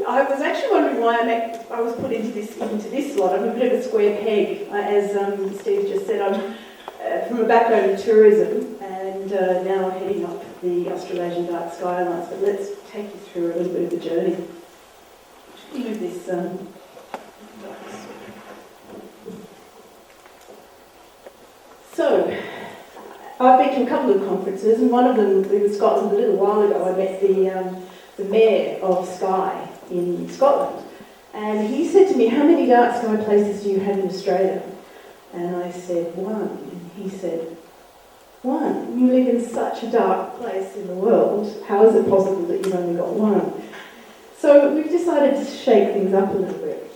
I was actually wondering why I was put into this slot. I'm a bit of a square peg, as Steve just said. I'm from a background in tourism, and now heading up the Australasian Dark Sky Alliance. But let's take you through a little bit of the journey. Should we move this? So, I've been to a couple of conferences, and one of them in Scotland a little while ago. I met the mayor of Skye in Scotland, and he said to me, "How many dark sky places do you have in Australia?" And I said, "1." And he said, "1? You live in such a dark place in the world. How is it possible that you've only got 1?" So we've decided to shake things up a little bit.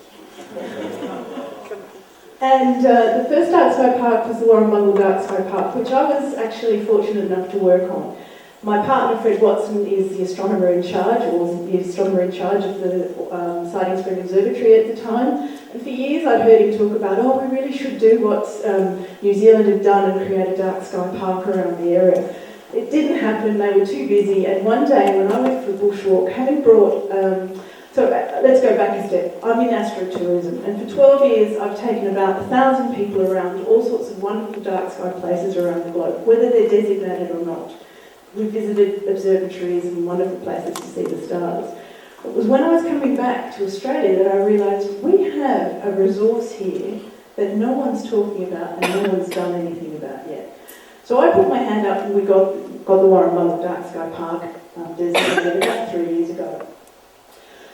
And the first dark sky park was the Warrumbungle Dark Sky Park, which I was actually fortunate enough to work on. My partner, Fred Watson, is the astronomer in charge, or was the astronomer in charge of the Siding Spring Observatory at the time. And for years I'd heard him talk about, we really should do what New Zealand had done and create a dark sky park around the area. It didn't happen, they were too busy, and one day when I went for a bushwalk, having brought... let's go back a step. I'm in astrotourism, and for 12 years I've taken about 1,000 people around to all sorts of wonderful dark sky places around the globe, whether they're designated or not. We visited observatories and wonderful places to see the stars. It was when I was coming back to Australia that I realised we have a resource here that no one's talking about and no one's done anything about yet. So I put my hand up and we got the Warrumbungle Dark Sky Park designated about 3 years ago.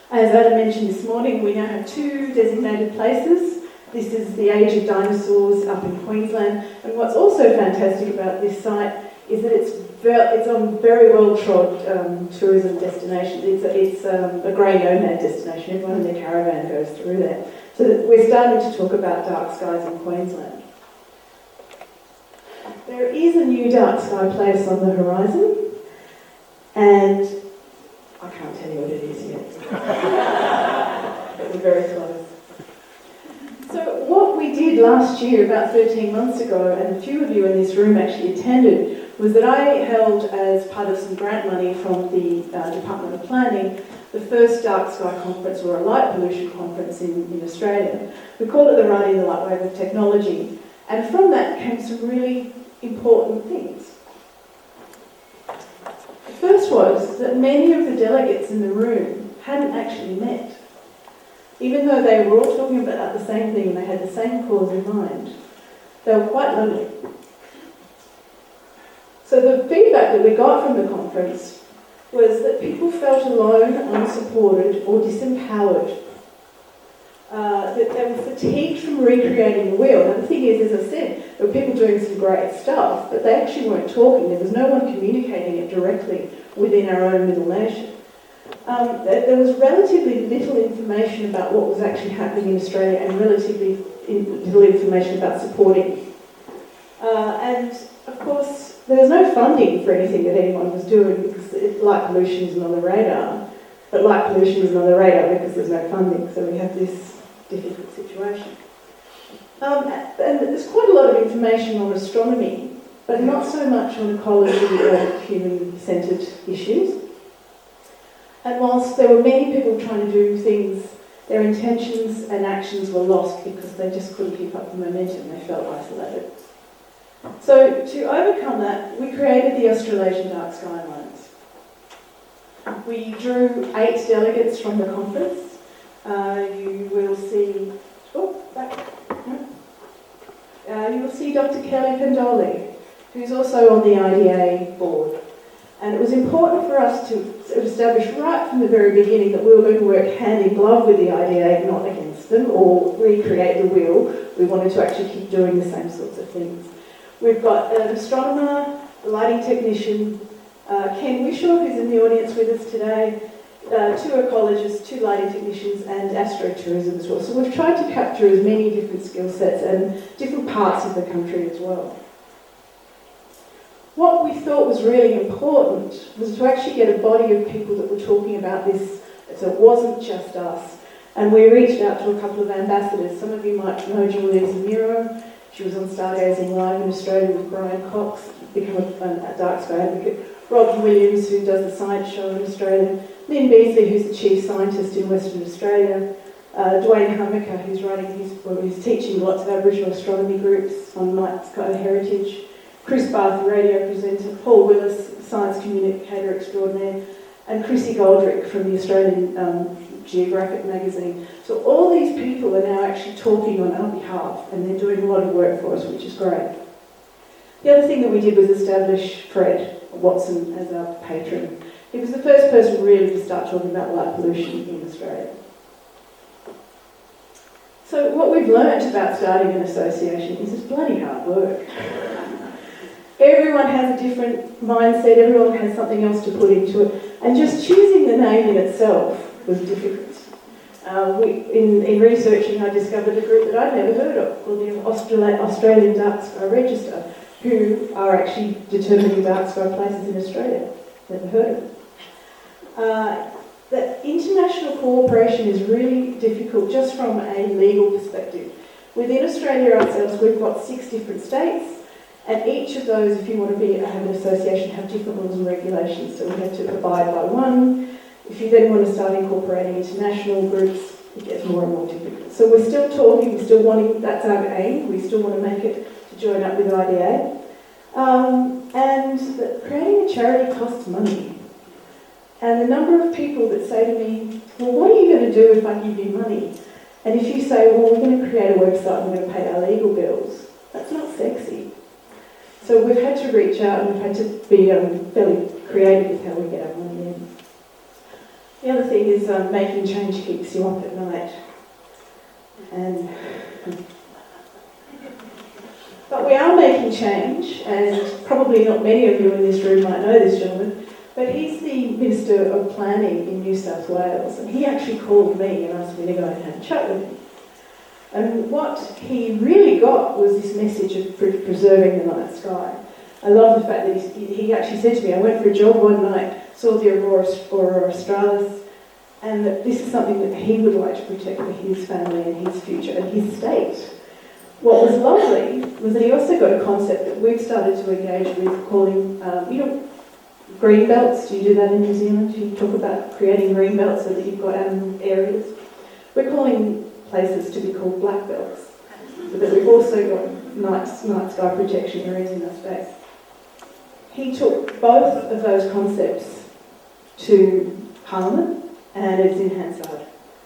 As Adam mentioned this morning, we now have 2 designated places. This is the Age of Dinosaurs up in Queensland, and what's also fantastic about this site is that it's on very well-trod tourism destination. It's a grey nomad destination. Everyone in their caravan goes through there. So that we're starting to talk about dark skies in Queensland. There is a new dark sky place on the horizon, and I can't tell you what it is yet. But we're very close. So what we did last year, about 13 months ago, and a few of you in this room actually attended, was that I held, as part of some grant money from the Department of Planning, the first dark sky conference, or a light pollution conference in Australia. We called it the Riding the Light Wave of Technology, and from that came some really important things. The first was that many of the delegates in the room hadn't actually met. Even though they were all talking about the same thing and they had the same cause in mind, they were quite lonely. So the feedback that we got from the conference was that people felt alone, unsupported, or disempowered. That they were fatigued from recreating the wheel. Now the thing is, as I said, there were people doing some great stuff, but they actually weren't talking. There was no one communicating it directly within our own Middle Nation. There was relatively little information about what was actually happening in Australia and relatively little information about supporting. And of course, there was no funding for anything that anyone was doing because light pollution isn't on the radar, but light pollution isn't on the radar because there's no funding, so we have this difficult situation. And there's quite a lot of information on astronomy, but not so much on ecology or human-centred issues. And whilst there were many people trying to do things, their intentions and actions were lost because they just couldn't keep up the momentum. They felt isolated. So to overcome that, we created the Australasian Dark Sky Alliance. We drew 8 delegates from the conference. You will see... you will see Dr. Kelly Pendoli, who's also on the IDA board. And it was important for us to establish right from the very beginning that we were going to work hand in glove with the IDA, not against them, or recreate the wheel. We wanted to actually keep doing the same sorts of things. We've got an astronomer, a lighting technician, Ken Wishaw, who's in the audience with us today, 2 ecologists, 2 lighting technicians, and astrotourism as well. So we've tried to capture as many different skill sets and different parts of the country as well. What we thought was really important was to actually get a body of people that were talking about this, so it wasn't just us. And we reached out to a couple of ambassadors. Some of you might know Julia Zamiro. She was on Stargazing Live in Australia with Brian Cox, become a dark sky advocate. Rob Williams, who does the science show in Australia. Lynn Beasley, who's the chief scientist scientist in Western Australia. Dwayne Hummaker, who's teaching lots of Aboriginal astronomy groups on Night Sky Heritage. Chris Barth, radio presenter. Paul Willis, science communicator extraordinaire. And Chrissy Goldrick from the Australian Geographic magazine. So all these people are now actually talking on our behalf, and they're doing a lot of work for us, which is great. The other thing that we did was establish Fred Watson as our patron. He was the first person really to start talking about light pollution in Australia. So what we've learnt about starting an association is it's bloody hard work. Everyone has a different mindset, everyone has something else to put into it, and just choosing the name in itself was difficult. In researching, I discovered a group that I'd never heard of, called the Australian Dark Sky Register, who are actually determining dark sky places in Australia. Never heard of it. That international cooperation is really difficult just from a legal perspective. Within Australia ourselves, we've got 6 different states, and each of those, if you want to have an association, have different rules and regulations. So we have to abide by one. If you then want to start incorporating international groups, it gets more and more difficult. So we're still talking, we're still wanting, that's our aim, we still want to make it to join up with IDA. And creating a charity costs money. And the number of people that say to me, well, what are you going to do if I give you money? And if you say, well, we're going to create a website and we're going to pay our legal bills, that's not sexy. So we've had to reach out and we've had to be fairly creative with how we get our money in. The other thing is making change keeps you up at night. But we are making change, and probably not many of you in this room might know this gentleman, but he's the Minister of Planning in New South Wales, and he actually called me and asked me to go and have a chat with him. And what he really got was this message of preserving the night sky. I love the fact that he actually said to me, I went for a jog one night, saw the Aurora Australis, and that this is something that he would like to protect for his family and his future and his state. What was lovely was that he also got a concept that we've started to engage with calling, green belts. Do you do that in New Zealand? Do you talk about creating green belts so that you've got animal areas? We're calling places to be called black belts, so that we've also got night sky protection areas in our space. He took both of those concepts to Parliament, and it's in Hansard.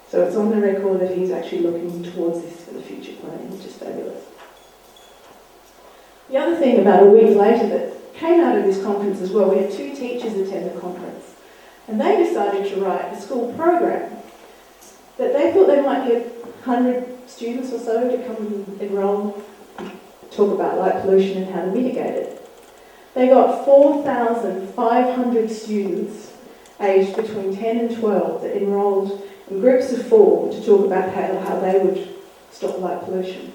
So it's on the record that he's actually looking towards this for the future planning, which is fabulous. The other thing about a week later that came out of this conference as well, we had 2 teachers attend the conference, and they decided to write a school program that they thought they might get 100 students or so to come and enrol, talk about light pollution and how to mitigate it. They got 4,500 students aged between 10 and 12 that enrolled in groups of 4 to talk about how they would stop light pollution.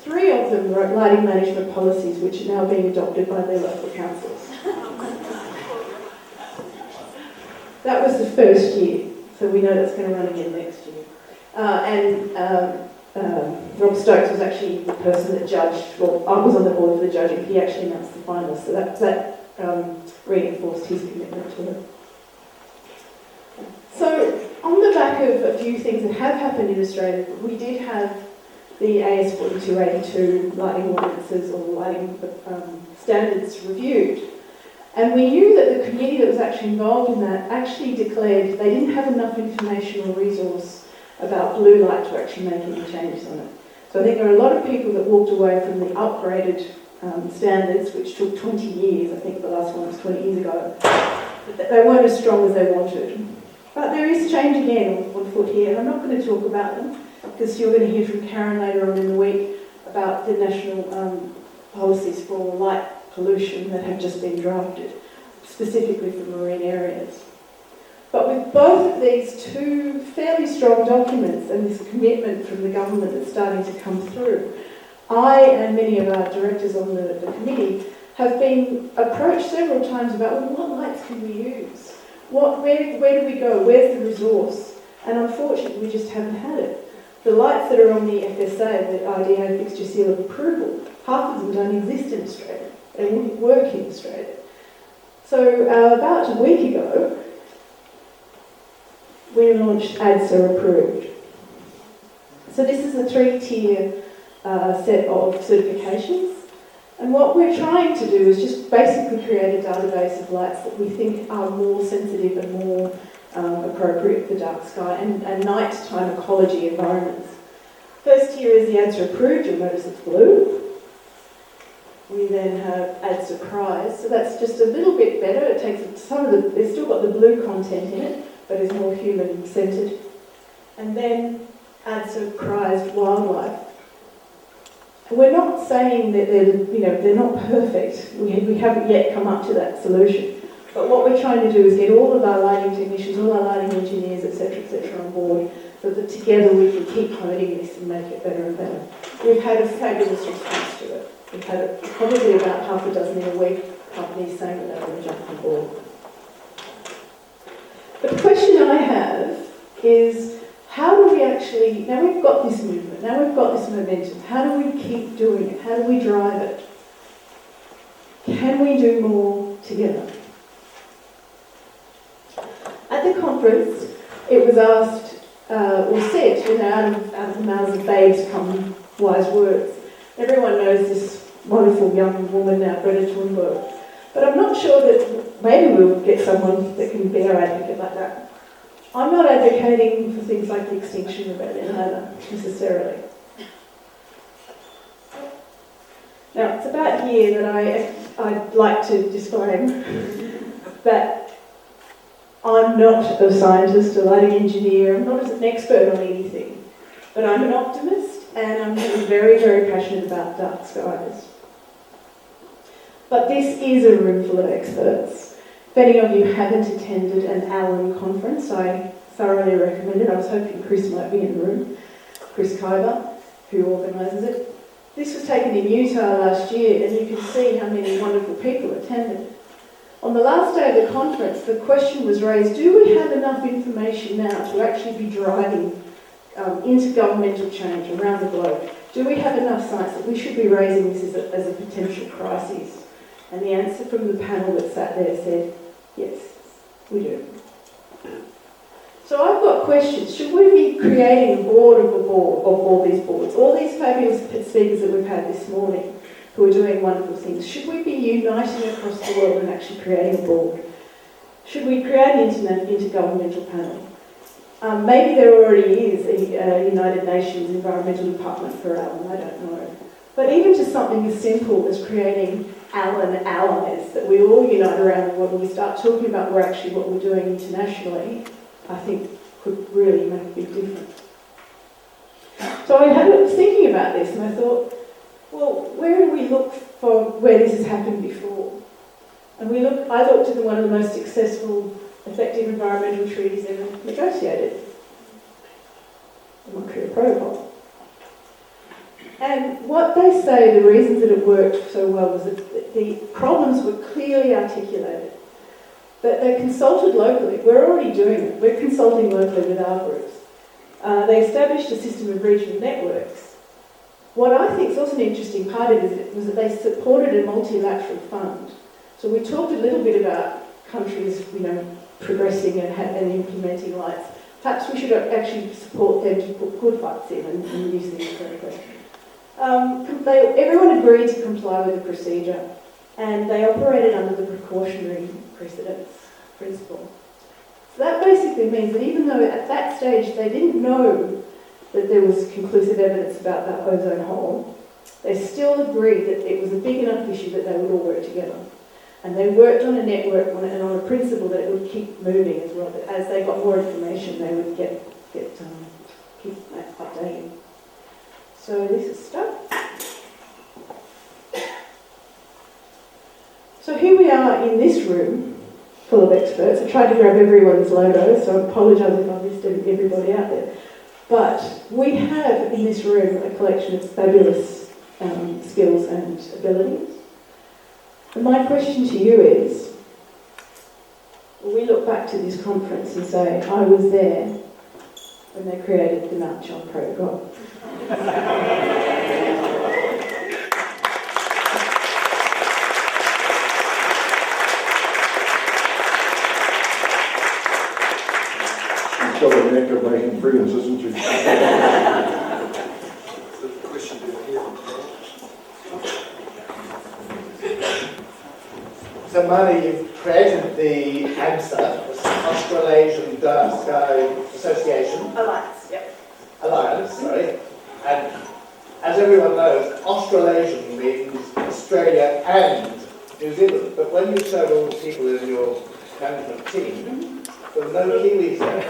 3 of them wrote lighting management policies which are now being adopted by their local councils. That was the first year, so we know that's going to run again next year. Rob Stokes was actually the person that judged, well, I was on the board for the judging, he actually announced the finalists, so that reinforced his commitment to it. So, on the back of a few things that have happened in Australia, we did have the AS 4282 lighting ordinances or lighting standards reviewed. And we knew that the committee that was actually involved in that actually declared they didn't have enough information or resource about blue light to actually make any changes on it. So I think there are a lot of people that walked away from the upgraded standards, which took 20 years, I think the last one was 20 years ago, but they weren't as strong as they wanted. But there is change again on foot here, and I'm not going to talk about them, because you're going to hear from Karen later on in the week about the national policies for light pollution that have just been drafted, specifically for marine areas. But with both of these 2 fairly strong documents and this commitment from the government that's starting to come through, I and many of our directors on the committee have been approached several times about, well, what lights can we use? Where do we go? Where's the resource? And unfortunately, we just haven't had it. The lights that are on the FSA, the IDA fixture seal of approval, half of them don't exist in Australia. They wouldn't work in Australia. So about a week ago, we launched ADSA Approved. So this is a 3-tier set of certifications. And what we're trying to do is just basically create a database of lights that we think are more sensitive and more appropriate for dark sky and nighttime ecology environments. First tier is the ADSA Approved, you'll notice it's blue. We then have ADSA Prize, so that's just a little bit better. It takes some of the, it's still got the blue content in it, but is more human-centred. And then ADSA Prized Wildlife. We're not saying that they're not perfect. We haven't yet come up to that solution. But what we're trying to do is get all of our lighting technicians, all our lighting engineers, etc., on board, so that together we can keep honing this and make it better and better. We've had a fabulous response to it. We've had probably about half a dozen in a week companies saying that they want to jump on board. But the question I have is, how do we actually, now we've got this movement, now we've got this momentum, how do we keep doing it? How do we drive it? Can we do more together? At the conference, it was asked, or said, out of the mouths of babes come wise words. Everyone knows this wonderful young woman now, Greta Thunberg. But I'm not sure that maybe we'll get someone that can be our advocate like that. I'm not advocating for things like the Extinction Rebellion either, necessarily. Now, it's about here that I'd like to disclaim that I'm not a scientist, a lighting engineer, I'm not an expert on anything, but I'm an optimist and I'm very, very passionate about dark skies. But this is a room full of experts. If any of you haven't attended an Allen conference, I thoroughly recommend it. I was hoping Chris might be in the room, Chris Kyber, who organises it. This was taken in Utah last year, and you can see how many wonderful people attended. On the last day of the conference, the question was raised, do we have enough information now to actually be driving intergovernmental change around the globe? Do we have enough science that we should be raising this as a potential crisis? And the answer from the panel that sat there said, yes, we do. So I've got questions. Should we be creating a board of all these boards, all these fabulous speakers that we've had this morning who are doing wonderful things? Should we be uniting across the world and actually creating a board? Should we create an intergovernmental panel? Maybe there already is a United Nations Environmental Department for Allen, I don't know. But even just something as simple as creating Allen allies that we all unite around the world and we start talking about what we're doing internationally, I think could really make a big difference. So I was thinking about this and I thought, well, where do we look for where this has happened before? And I looked at one of the most successful, effective environmental treaties ever negotiated, the Montreal Protocol. And what they say, the reasons that it worked so well was that the problems were clearly articulated. That they consulted locally. We're already doing it. We're consulting locally with our groups. They established a system of regional networks. What I think is also an interesting part of it was that they supported a multilateral fund. So we talked a little bit about countries, progressing and implementing lights. Perhaps we should actually support them to put good lights in and use things correctly. Everyone agreed to comply with the procedure, and they operated under the precautionary precedence principle. So that basically means that even though at that stage they didn't know that there was conclusive evidence about that ozone hole, they still agreed that it was a big enough issue that they would all work together. And they worked on a network and on a principle that it would keep moving as well. That as they got more information, they would keep updating. So this is stuff. So here we are in this room, full of experts. I tried to grab everyone's logo, so I apologise if I missed everybody out there. But we have in this room a collection of fabulous skills and abilities. And my question to you is, will we look back to this conference and say, I was there when they created the Mount John Protocol? neck of making friends, isn't she? Question down here. So Marnie, you've created the AMSA, Australasian Dark Sky Association. Alliance, sorry. And as everyone knows, Australasian means Australia and New Zealand. But when you showed all the people in your management team, there were no Kiwis there.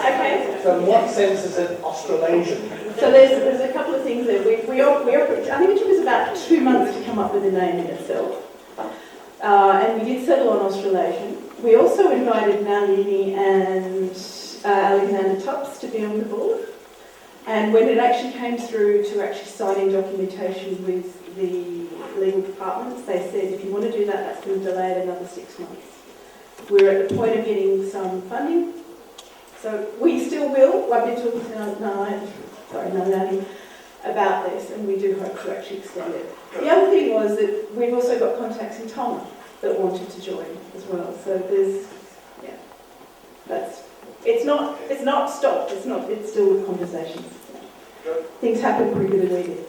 Okay. So in what sense is it Australasian? So there's a couple of things there. I think it took us about 2 months to come up with a name in itself. And we did settle on Australasian. We also invited Marnie and Alexander Tufts to be on the board. And when it actually came through to actually signing documentation with the legal departments, they said, if you want to do that, that's going to delay it another 6 months. We're at the point of getting some funding. So we still will. I've been talking to Marnie about this, and we do hope to actually extend it. The other thing was that we've also got contacts in Tonga that wanted to join as well. So there's, it's not stopped. It's still conversations. Things happen quicker than we did.